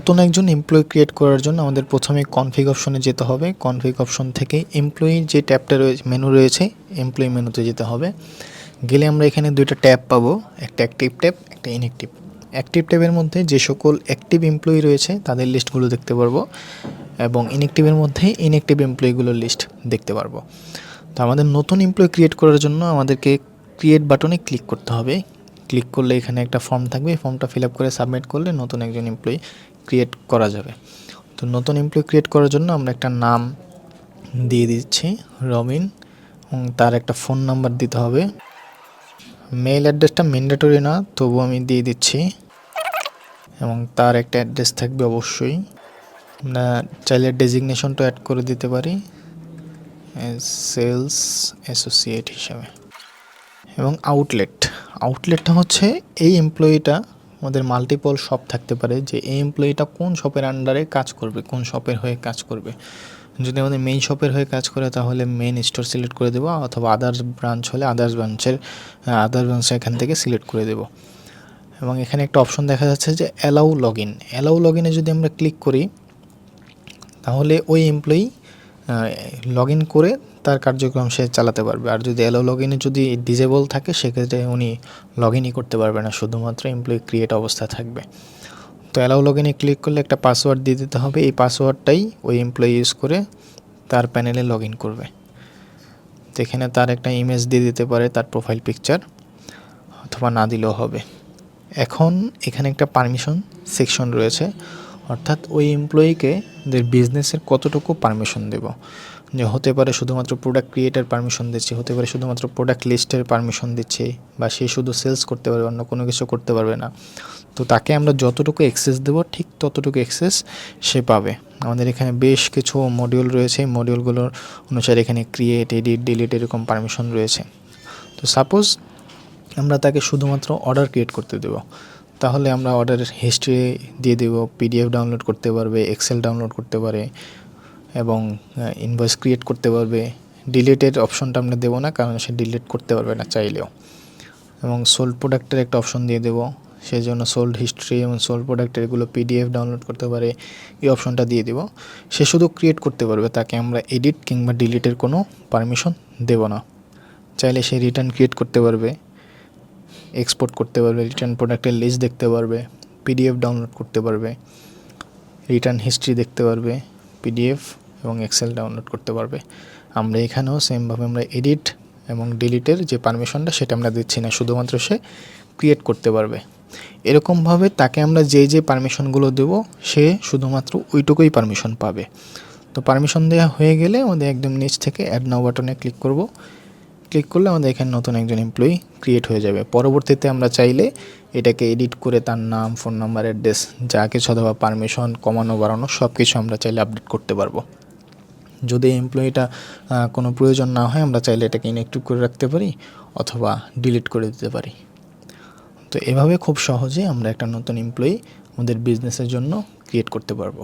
নতুন একজন employee create করার জন্য আমাদের প্রথমে কনফিগ অপশনে যেতে হবে। কনফিগ অপশন থেকে এমপ্লয়ি যে ট্যাবটা রয়েছে, মেনু রয়েছে, এমপ্লয়ি মেনুতে যেতে হবে। গেলে আমরা এখানে দুইটা ট্যাব পাবো, একটা অ্যাক্টিভ ট্যাব, একটা ইনঅ্যাক্টিভ। অ্যাক্টিভ ট্যাবের মধ্যে যে সকল অ্যাক্টিভ এমপ্লয়ি রয়েছে তাদের লিস্টগুলো দেখতে পারবো, এবং ইনঅ্যাক্টিভের মধ্যে ইনঅ্যাক্টিভ এমপ্লয়িগুলোর লিস্ট দেখতে পারবো। তো আমাদের নতুন এমপ্লয়ি ক্রিয়েট করার জন্য আমাদেরকে ক্রিয়েট বাটনে ক্লিক করতে হবে। ক্লিক করলে এখানে একটা ফর্ম থাকবে, ফর্মটা ফিল আপ করে সাবমিট করলে নতুন একজন এমপ্লয়ি ক্রিয়েট করা যাবে। তো নতুন এমপ্লয়ি ক্রিয়েট করার জন্য আমরা একটা নাম দিয়ে দিচ্ছি রবিন, এবং তার একটা ফোন নাম্বার দিতে হবে। মেইল অ্যাড্রেসটা ম্যান্ডেটরি না, তবু আমি দিয়ে দিচ্ছি, এবং তার একটা অ্যাড্রেস থাকবে অবশ্যই। আমরা চাইলে ডেজিগনেশনটা অ্যাড করে দিতে পারি সেলস অ্যাসোসিয়েট হিসাবে। এবং আউটলেটটা হচ্ছে এই এমপ্লয়িটা, আমাদের মাল্টিপল শপ থাকতে পারে, যে এই এমপ্লয়িটা কোন শপের আন্ডারে কাজ করবে, কোন শপের হয়ে কাজ করবে। যদি আমাদের মেইন শপের হয়ে কাজ করে তাহলে মেইন স্টোর সিলেক্ট করে দেবো, অথবা আদার্স ব্রাঞ্চ হলে আদার্স ব্রাঞ্চের এখান থেকে সিলেক্ট করে দেবো। এবং এখানে একটা অপশন দেখা যাচ্ছে যে অ্যালাউ লগ ইনে যদি আমরা ক্লিক করি তাহলে ওই এমপ্লয়ি লগ ইন করে তার কার্যক্রম সে চালাতে পারবে। আর যদি অ্যালাউ লগ ইনে যদি ডিজেবল থাকে সেক্ষেত্রে উনি লগ ইনই করতে পারবে না, শুধুমাত্র এমপ্লয়ি ক্রিয়েট অবস্থা থাকবে। তো অ্যালাউ লগ ইনে ক্লিক করলে একটা পাসওয়ার্ড দিয়ে দিতে হবে, এই পাসওয়ার্ডটাই ওই এমপ্লয়ি ইউজ করে তার প্যানেলে লগ ইন করবে। তো এখানে তার একটা ইমেজ দিয়ে দিতে পারে, তার প্রোফাইল পিকচার, অথবা না দিলেও হবে। এখন এখানে একটা পারমিশন সেকশন রয়েছে, অর্থাৎ ওই এমপ্লয়িকে বিজনেসের কতটুকু পারমিশন দেব। যে হতে পারে শুধুমাত্র প্রোডাক্ট ক্রিয়েটের পারমিশন দিচ্ছি, হতে পারে শুধুমাত্র প্রোডাক্ট লিস্টের পারমিশন দিচ্ছি, বা সে শুধু সেলস করতে পারবে, অন্য কোনো কিছু করতে পারবে না। তো তাকে আমরা যতটুকু অ্যাক্সেস দেব ঠিক ততটুকু অ্যাক্সেস সে পাবে। আমাদের এখানে বেশ কিছু মডিউল রয়েছে, মডিউলগুলোর অনুসারে এখানে ক্রিয়েট, এডিট, ডিলিট এরকম পারমিশন রয়েছে। তো সাপোজ আমরা তাকে শুধুমাত্র অর্ডার ক্রিয়েট করতে দেব, তাহলে আমরা অর্ডারের হিস্ট্রি দিয়ে দেব, পিডিএফ ডাউনলোড করতে পারবে, এক্সেল ডাউনলোড করতে পারে, এবং ইনভয়েস ক্রিয়েট করতে পারবে। ডিলিটের অপশনটা আমরা দেবো না, কারণ সে ডিলিট করতে পারবে না চাইলেও। এবং সোল্ড প্রোডাক্টের একটা অপশন দিয়ে দেবো, সেই জন্য সোল্ড হিস্ট্রি এবং সোল্ড প্রোডাক্টের এগুলো পিডিএফ ডাউনলোড করতে পারে, এই অপশনটা দিয়ে দেবো। সে শুধু ক্রিয়েট করতে পারবে, তাকে আমরা এডিট কিংবা ডিলিটের কোনো পারমিশন দেব না। চাইলে সে রিটার্ন ক্রিয়েট করতে পারবে, এক্সপোর্ট করতে পারবে, রিটার্ন প্রোডাক্টের লিস্ট দেখতে পারবে, পিডিএফ ডাউনলোড করতে পারবে, রিটার্ন হিস্ট্রি দেখতে পারবে, পিডিএফ এবং এক্সেল ডাউনলোড করতে পারবে। আমরা এখানেও সেমভাবে আমরা এডিট এবং ডিলিটের যে পারমিশনটা সেটা আমরা দিচ্ছি না, শুধুমাত্র সে ক্রিয়েট করতে পারবে। এরকমভাবে তাকে আমরা যে পারমিশনগুলো দেবো সে শুধুমাত্র ওইটুকুই পারমিশন পাবে। তো পারমিশন দেওয়া হয়ে গেলে আমাদের একদম নিচ থেকে অ্যাড নাও বাটনে ক্লিক করব। ক্লিক করলে আমাদের এখানে নতুন একজন এমপ্লয়ি ক্রিয়েট হয়ে যাবে। পরবর্তীতে আমরা চাইলে এটাকে এডিট করে তার নাম, ফোন নাম্বার, অ্যাড্রেস যা কিছু অথবা পারমিশন কমানো বাড়ানো সব কিছু আমরা চাইলে আপডেট করতে পারবো। যদি এমপ্লয়িটা কোনো প্রয়োজন না হয় আমরা চাইলে এটাকে ইনঅ্যাক্টিভ করে রাখতে পারি, অথবা ডিলিট করে দিতে পারি। তো এভাবে খুব সহজে আমরা একটা নতুন এমপ্লয়ি আমাদের বিজনেসের জন্য ক্রিয়েট করতে পারবো।